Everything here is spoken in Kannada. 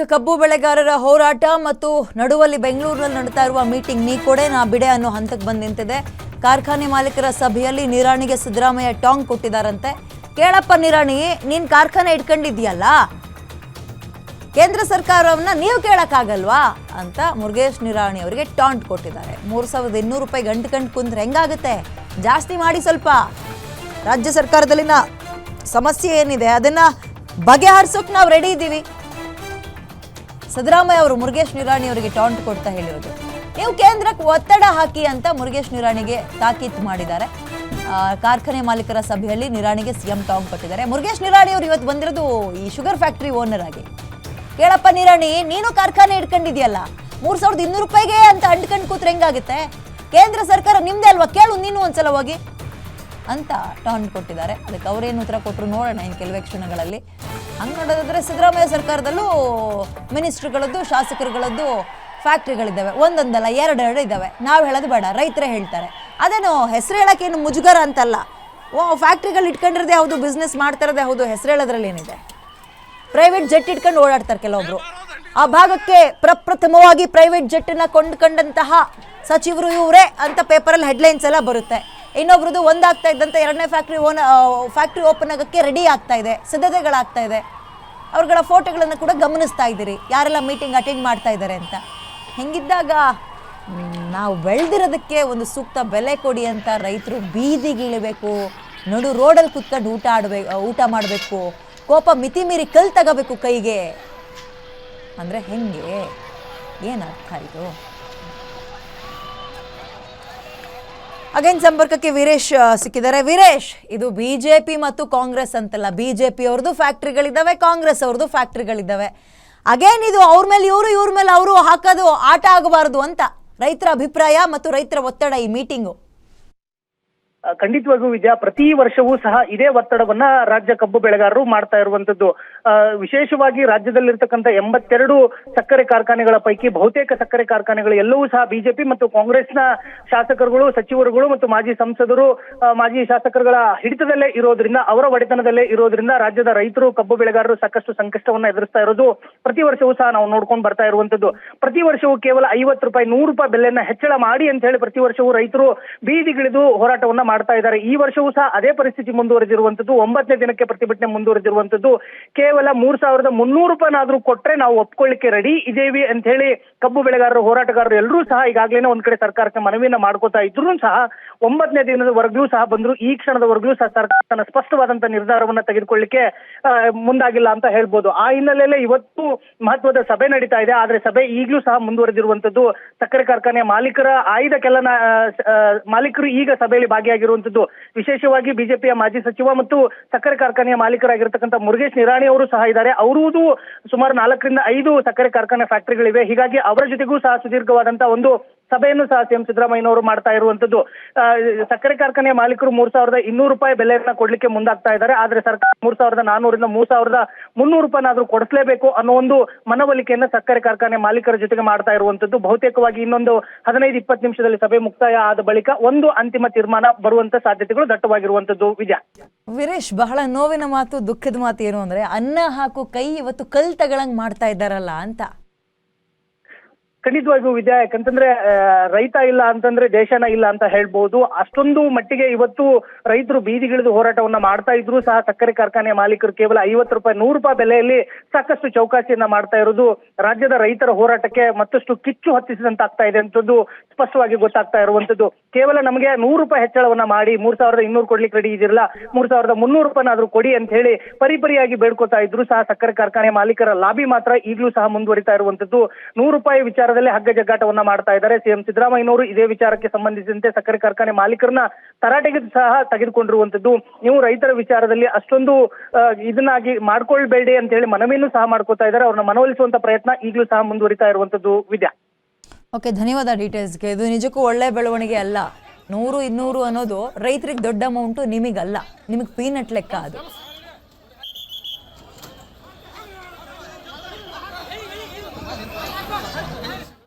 ಕಬ್ಬು ಬೆಳೆಗಾರರ ಹೋರಾಟ ಮತ್ತು ನಡುವಲ್ಲಿ ಬೆಂಗಳೂರಿನಲ್ಲಿ ನಡೆತಾ ಇರುವ ಮೀಟಿಂಗ್ ನೀ ಕೊಡೆ ನಾ ಬಿಡೆ ಅನ್ನೋ ಹಂತಕ್ಕೆ ಬಂದು ನಿಂತಿದೆ. ಕಾರ್ಖಾನೆ ಮಾಲೀಕರ ಸಭೆಯಲ್ಲಿ ನಿರಾಣಿಗೆ ಸಿದ್ದರಾಮಯ್ಯ ಟಾಂಗ್ ಕೊಟ್ಟಿದ್ದಾರಂತೆ. ಕೇಳಪ್ಪ ನಿರಾಣಿ, ನೀನ್ ಕಾರ್ಖಾನೆ ಇಟ್ಕೊಂಡಿದ್ಯಲ್ಲ, ಕೇಂದ್ರ ಸರ್ಕಾರವನ್ನ ನೀವು ಕೇಳಕ್ಕಾಗಲ್ವಾ ಅಂತ ಮುರುಗೇಶ್ ನಿರಾಣಿ ಅವರಿಗೆ ಟಾಂಟ್ ಕೊಟ್ಟಿದ್ದಾರೆ. 3200 ರೂಪಾಯಿ ಗಂಟು ಕುಂದ್ರೆ ಹೆಂಗಾಗುತ್ತೆ? ಜಾಸ್ತಿ ಮಾಡಿ ಸ್ವಲ್ಪ. ರಾಜ್ಯ ಸರ್ಕಾರದಲ್ಲಿನ ಸಮಸ್ಯೆ ಏನಿದೆ ಅದನ್ನ ಬಗೆಹರಿಸೋಕೆ ನಾವು ರೆಡಿ ಇದ್ದೀವಿ. ಸಿದ್ದರಾಮಯ್ಯ ಅವರು ಮುರುಗೇಶ್ ನಿರಾಣಿ ಅವರಿಗೆ ಟಾಂಟ್ ಕೊಡ್ತಾ ಹೇಳಿರೋದು. ನೀವು ಕೇಂದ್ರಕ್ಕೆ ಒತ್ತಡ ಹಾಕಿ ಅಂತ ಮುರುಗೇಶ್ ನಿರಾಣಿಗೆ ತಾಕೀತು ಮಾಡಿದ್ದಾರೆ. ಕಾರ್ಖಾನೆ ಮಾಲೀಕರ ಸಭೆಯಲ್ಲಿ ನಿರಾಣಿಗೆ ಸಿಎಂ ಟಾಂಗ್ ಕೊಟ್ಟಿದ್ದಾರೆ. ಮುರುಗೇಶ್ ನಿರಾಣಿ ಅವರು ಇವತ್ತು ಬಂದಿರೋದು ಈ ಶುಗರ್ ಫ್ಯಾಕ್ಟರಿ ಓನರ್ ಆಗಿ. ಕೇಳಪ್ಪ ನಿರಾಣಿ, ನೀನು ಕಾರ್ಖಾನೆ ಇಟ್ಕೊಂಡಿದ್ಯಲ್ಲ, 3200 ರೂಪಾಯಿಗೆ ಅಂತ ಅಂಟ್ಕೊಂಡು ಕೂತ್ರೆ ಹೆಂಗಾಗುತ್ತೆ? ಕೇಂದ್ರ ಸರ್ಕಾರ ನಿಮ್ದೇ ಅಲ್ವಾ, ಕೇಳು ನೀನು ಒಂದ್ಸಲ ಹೋಗಿ ಅಂತ ಟಾಂಟ್ ಕೊಟ್ಟಿದ್ದಾರೆ. ಅದಕ್ಕೆ ಅವರೇನು ಉತ್ತರ ಕೊಟ್ಟರು ನೋಡೋಣ ಇನ್ನು ಕೆಲವೇ ಕ್ಷಣಗಳಲ್ಲಿ. ಹಂಗೆ ನೋಡೋದಾದ್ರೆ ಸಿದ್ದರಾಮಯ್ಯ ಸರ್ಕಾರದಲ್ಲೂ ಮಿನಿಸ್ಟ್ರುಗಳದ್ದು ಶಾಸಕರುಗಳದ್ದು ಫ್ಯಾಕ್ಟ್ರಿಗಳಿದ್ದಾವೆ. ಒಂದೊಂದಲ್ಲ ಎರಡು ಇದ್ದಾವೆ. ನಾವು ಹೇಳೋದು ಬೇಡ, ರೈತರೇ ಹೇಳ್ತಾರೆ. ಅದೇನು ಹೆಸರು ಹೇಳೋಕ್ಕೇನು ಮುಜುಗರ ಅಂತಲ್ಲ. ಫ್ಯಾಕ್ಟ್ರಿಗಳು ಇಟ್ಕೊಂಡಿರೋದೇ ಹೌದು, ಬಿಸ್ನೆಸ್ ಮಾಡ್ತಿರೋದೇ ಹೌದು, ಹೆಸರು ಹೇಳೋದ್ರಲ್ಲಿ ಏನಿದೆ? ಪ್ರೈವೇಟ್ ಜೆಟ್ ಇಟ್ಕೊಂಡು ಓಡಾಡ್ತಾರೆ ಕೆಲವೊಬ್ರು. ಆ ಭಾಗಕ್ಕೆ ಪ್ರಪ್ರಥಮವಾಗಿ ಪ್ರೈವೇಟ್ ಜೆಟ್ಟನ್ನ ಕೊಂಡ್ಕೊಂಡಂತಹ ಸಚಿವರು ಇವರೇ ಅಂತ ಪೇಪರಲ್ಲಿ ಹೆಡ್ಲೈನ್ಸ್ ಎಲ್ಲ ಬರುತ್ತೆ. ಇನ್ನೊಬ್ರದ್ದು ಒಂದಾಗ್ತಾ ಇದ್ದಂತೆ ಎರಡನೇ ಫ್ಯಾಕ್ಟ್ರಿ ಓಪನ್ ಆಗೋಕ್ಕೆ ರೆಡಿ ಆಗ್ತಾ ಇದೆ, ಸಿದ್ಧತೆಗಳಾಗ್ತಾ ಇದೆ. ಅವ್ರಗಳ ಫೋಟೋಗಳನ್ನು ಕೂಡ ಗಮನಿಸ್ತಾ ಇದ್ದೀರಿ, ಯಾರೆಲ್ಲ ಮೀಟಿಂಗ್ ಅಟೆಂಡ್ ಮಾಡ್ತಾ ಇದ್ದಾರೆ ಅಂತ. ಹಿಂಗಿದ್ದಾಗ ನಾವು ಬೆಳೆದಿರೋದಕ್ಕೆ ಒಂದು ಸೂಕ್ತ ಬೆಲೆ ಕೊಡಿ ಅಂತ ರೈತರು ಬೀದಿಗಿಳಿಬೇಕು, ನಡು ರೋಡಲ್ಲಿ ಕುತ್ಕೊಂಡು ಊಟ ಮಾಡಬೇಕು, ಕೋಪ ಮಿತಿ ಮೀರಿ ಕಲ್ ತಗೋಬೇಕು ಕೈಗೆ ಅಂದರೆ ಹೆಂಗೆ? ಏನರ್ಥ ಇದು? ಅಗೇನ್ ಸಂಪರ್ಕಕ್ಕೆ ವೀರೇಶ್ ಸಿಕ್ಕಿದ್ದಾರೆ. ವೀರೇಶ್, ಇದು ಬಿಜೆಪಿ ಮತ್ತು ಕಾಂಗ್ರೆಸ್ ಅಂತಲ್ಲ, ಬಿಜೆಪಿ ಅವ್ರದ್ದು ಫ್ಯಾಕ್ಟ್ರಿಗಳಿದ್ದಾವೆ, ಕಾಂಗ್ರೆಸ್ ಅವ್ರದ್ದು ಫ್ಯಾಕ್ಟ್ರಿಗಳಿದ್ದಾವೆ. ಅಗೇನ್ ಇದು ಅವ್ರ ಮೇಲೆ ಇವ್ರ ಮೇಲೆ ಅವರು ಹಾಕೋದು ಆಟ ಆಗಬಾರದು ಅಂತ ರೈತರ ಅಭಿಪ್ರಾಯ ಮತ್ತು ರೈತರ ಒತ್ತಡ ಈ ಮೀಟಿಂಗು. ಖಂಡಿತವಾಗಿಯೂ ವಿದ್ಯಾ, ಪ್ರತಿ ವರ್ಷವೂ ಸಹ ಇದೇ ಒತ್ತಡವನ್ನ ರಾಜ್ಯ ಕಬ್ಬು ಬೆಳೆಗಾರರು ಮಾಡ್ತಾ ಇರುವಂತದ್ದು. ವಿಶೇಷವಾಗಿ ರಾಜ್ಯದಲ್ಲಿರ್ತಕ್ಕಂಥ 82 ಸಕ್ಕರೆ ಕಾರ್ಖಾನೆಗಳ ಪೈಕಿ ಬಹುತೇಕ ಸಕ್ಕರೆ ಕಾರ್ಖಾನೆಗಳು ಎಲ್ಲವೂ ಸಹ ಬಿಜೆಪಿ ಮತ್ತು ಕಾಂಗ್ರೆಸ್ನ ಶಾಸಕರುಗಳು, ಸಚಿವರುಗಳು ಮತ್ತು ಮಾಜಿ ಸಂಸದರು, ಮಾಜಿ ಶಾಸಕರುಗಳ ಹಿಡಿತದಲ್ಲೇ ಇರೋದ್ರಿಂದ, ಅವರ ಒಡೆತನದಲ್ಲೇ ಇರೋದ್ರಿಂದ ರಾಜ್ಯದ ರೈತರು, ಕಬ್ಬು ಬೆಳೆಗಾರರು ಸಾಕಷ್ಟು ಸಂಕಷ್ಟವನ್ನ ಎದುರಿಸ್ತಾ ಇರೋದು ಪ್ರತಿ ವರ್ಷವೂ ಸಹ ನಾವು ನೋಡ್ಕೊಂಡು ಬರ್ತಾ ಇರುವಂತದ್ದು. ಪ್ರತಿ ವರ್ಷವೂ ಕೇವಲ 50 ರೂಪಾಯಿ 100 ರೂಪಾಯಿ ಬೆಲೆಯನ್ನ ಹೆಚ್ಚಳ ಮಾಡಿ ಅಂತ ಹೇಳಿ ಪ್ರತಿ ವರ್ಷವೂ ರೈತರು ಬೀದಿಗಿಳಿದು ಹೋರಾಟವನ್ನ ಮಾಡ್ತಾ ಇದ್ದಾರೆ. ಈ ವರ್ಷವೂ ಸಹ ಅದೇ ಪರಿಸ್ಥಿತಿ ಮುಂದುವರೆದಿರುವಂತದ್ದು. 9ನೇ ದಿನಕ್ಕೆ ಪ್ರತಿಭಟನೆ ಮುಂದುವರೆದಿರುವಂತದ್ದು. ಕೇವಲ 3300 ರೂಪಾಯಿನಾದ್ರೂ ಕೊಟ್ರೆ ನಾವು ಒಪ್ಕೊಳ್ಳಿಕ್ಕೆ ರೆಡಿ ಇದೇವಿ ಅಂತ ಹೇಳಿ ಕಬ್ಬು ಬೆಳೆಗಾರರು, ಹೋರಾಟಗಾರರು ಎಲ್ಲರೂ ಸಹ ಈಗಾಗಲೇ ಒಂದ್ ಕಡೆ ಸರ್ಕಾರಕ್ಕೆ ಮನವಿಯನ್ನ ಮಾಡ್ಕೋತಾ ಇದ್ರು ಸಹ 9ನೇ ದಿನದವರೆಗೂ ಸಹ ಬಂದ್ರು. ಈ ಕ್ಷಣದವರೆಗೂ ಸಹ ಸರ್ಕಾರ ತನ್ನ ಸ್ಪಷ್ಟವಾದಂತ ನಿರ್ಧಾರವನ್ನ ತೆಗೆದುಕೊಳ್ಳಿಕ್ಕೆ ಮುಂದಾಗಿಲ್ಲ ಅಂತ ಹೇಳ್ಬೋದು. ಆ ಹಿನ್ನೆಲೆಯಲ್ಲಿ ಇವತ್ತು ಮಹತ್ವದ ಸಭೆ ನಡೀತಾ ಇದೆ. ಆದ್ರೆ ಸಭೆ ಈಗಲೂ ಸಹ ಮುಂದುವರೆದಿರುವಂತದ್ದು. ಸಕ್ಕರೆ ಕಾರ್ಖಾನೆಯ ಮಾಲೀಕರ ಆಯ್ದ ಮಾಲೀಕರು ಈಗ ಸಭೆಯಲ್ಲಿ ಭಾಗಿಯಾಗಿರುವಂತದ್ದು. ವಿಶೇಷವಾಗಿ ಬಿಜೆಪಿಯ ಮಾಜಿ ಸಚಿವ ಮತ್ತು ಸಕ್ಕರೆ ಕಾರ್ಖಾನೆಯ ಮಾಲೀಕರಾಗಿರ್ತಕ್ಕಂಥ ಮುರುಗೇಶ್ ನಿರಾಣಿ ಅವರು ಸಹ ಇದ್ದಾರೆ. ಅವರದು ಸುಮಾರು 4 ರಿಂದ 5 ಸಕ್ಕರೆ ಕಾರ್ಖಾನೆ ಫ್ಯಾಕ್ಟರಿಗಳಿವೆ. ಹೀಗಾಗಿ ಅವರ ಜೊತೆಗೂ ಸಹ ಸುದೀರ್ಘವಾದಂತಹ ಒಂದು ಸಭೆಯನ್ನು ಸಹ ಸಿಎಂ ಸಿದ್ದರಾಮಯ್ಯನವರು ಮಾಡ್ತಾ ಇರುವಂತದ್ದು. ಸಕ್ಕರೆ ಕಾರ್ಖಾನೆಯ ಮಾಲೀಕರು 3200 ರೂಪಾಯಿ ಬೆಲೆಯನ್ನ ಕೊಡ್ಲಿಕ್ಕೆ ಮುಂದಾಗ್ತಾ ಇದ್ದಾರೆ. ಆದ್ರೆ ಸರ್ಕಾರ 3400 ರಿಂದ 3300 ರೂಪಾಯಿನಾದ್ರೂ ಕೊಡಿಸಲೇಬೇಕು ಅನ್ನೋ ಒಂದು ಮನವೊಲಿಕೆಯನ್ನ ಸಕ್ಕರೆ ಕಾರ್ಖಾನೆ ಮಾಲೀಕರ ಜೊತೆಗೆ ಮಾಡ್ತಾ ಇರುವಂತದ್ದು. ಬಹುತೇಕವಾಗಿ ಇನ್ನೊಂದು 15-20 ನಿಮಿಷದಲ್ಲಿ ಸಭೆ ಮುಕ್ತಾಯ ಆದ ಬಳಿಕ ಒಂದು ಅಂತಿಮ ತೀರ್ಮಾನ ಬರುವಂತ ಸಾಧ್ಯತೆಗಳು ದಟ್ಟವಾಗಿರುವಂತದ್ದು. ವಿಜಯ, ವೀರೇಶ್, ಬಹಳ ನೋವಿನ ಮಾತು, ದುಃಖದ ಮಾತು ಏನು ಅಂದ್ರೆ ಅನ್ನ ಹಾಕು ಕೈ ಇವತ್ತು ಕಲ್ ತಗೊಳಂಗ್ ಮಾಡ್ತಾ ಇದ್ದಾರಲ್ಲ ಅಂತ. ಖಂಡಿತವಾಗಿಯೂ ವಿದ್ಯಾ, ಯಾಕಂತಂದ್ರೆ ರೈತ ಇಲ್ಲ ಅಂತಂದ್ರೆ ದೇಶನ ಇಲ್ಲ ಅಂತ ಹೇಳ್ಬಹುದು. ಅಷ್ಟೊಂದು ಮಟ್ಟಿಗೆ ಇವತ್ತು ರೈತರು ಬೀದಿಗಿಳಿದು ಹೋರಾಟವನ್ನ ಮಾಡ್ತಾ ಇದ್ರು ಸಹ ಸಕ್ಕರೆ ಕಾರ್ಖಾನೆಯ ಮಾಲೀಕರು ಕೇವಲ 50 ರೂಪಾಯಿ 100 ರೂಪಾಯಿ ಬೆಲೆಯಲ್ಲಿ ಸಾಕಷ್ಟು ಚೌಕಾಸಿಯನ್ನ ಮಾಡ್ತಾ ಇರೋದು ರಾಜ್ಯದ ರೈತರ ಹೋರಾಟಕ್ಕೆ ಮತ್ತಷ್ಟು ಕಿಚ್ಚು ಹತ್ತಿಸಿದಂತಾಗ್ತಾ ಇದೆ ಅಂತದ್ದು ಸ್ಪಷ್ಟವಾಗಿ ಗೊತ್ತಾಗ್ತಾ ಇರುವಂತದ್ದು. ಕೇವಲ ನಮಗೆ 100 ರೂಪಾಯಿ ಹೆಚ್ಚಳವನ್ನ ಮಾಡಿ 3200 ಕೊಡ್ಲಿಕ್ಕೆ ರೆಡಿ ಇದಿರಲ್ಲ, 3300 ರೂಪಾಯಿನಾದ್ರೂ ಕೊಡಿ ಅಂತ ಹೇಳಿ ಪರಿಪರಿಯಾಗಿ ಬೇಡ್ಕೋತಾ ಇದ್ರು ಸಹ ಸಕ್ಕರೆ ಕಾರ್ಖಾನೆ ಮಾಲೀಕರ ಲಾಬಿ ಮಾತ್ರ ಈಗಲೂ ಸಹ ಮುಂದುವರಿತಾ ಇರುವಂತದ್ದು. 100 ರೂಪಾಯಿ ವಿಚಾರದಲ್ಲಿ ಹಗ್ಗ ಜಗ್ಗಾಟವನ್ನ ಮಾಡ್ತಾ ಇದ್ದಾರೆ. ಸಿಎಂ ಸಿದ್ದರಾಮಯ್ಯನವರು ಇದೇ ವಿಚಾರಕ್ಕೆ ಸಂಬಂಧಿಸಿದಂತೆ ಸಕ್ಕರೆ ಕಾರ್ಖಾನೆ ಮಾಲೀಕರನ್ನ ತರಾಟೆಗೆ ಸಹ ತೆಗೆದುಕೊಂಡಿರುವಂತದ್ದು. ನೀವು ರೈತರ ವಿಚಾರದಲ್ಲಿ ಅಷ್ಟೊಂದು ಇದನ್ನಾಗಿ ಮಾಡ್ಕೊಳ್ಬೇಡಿ ಅಂತ ಹೇಳಿ ಮನವಿಯನ್ನು ಸಹ ಮಾಡ್ಕೋತಾ ಇದ್ದಾರೆ. ಅವ್ರನ್ನ ಮನವೊಲಿಸುವಂತ ಪ್ರಯತ್ನ ಈಗಲೂ ಸಹ ಮುಂದುವರಿತಾ ಇರುವಂತದ್ದು. ವಿದ್ಯಾ, ಓಕೆ, ಧನ್ಯವಾದ ಡೀಟೇಲ್ಸ್ಗೆ. ಇದು ನಿಜಕ್ಕೂ ಒಳ್ಳೆ ಬೆಳವಣಿಗೆ ಅಲ್ಲ. 100-200 ಅನ್ನೋದು ರೈತರಿಗೆ ದೊಡ್ಡ ಅಮೌಂಟು, ನಿಮಗಲ್ಲ, ನಿಮಗೆ ಪೀನಟ್ ಲೆಕ್ಕ ಅದು.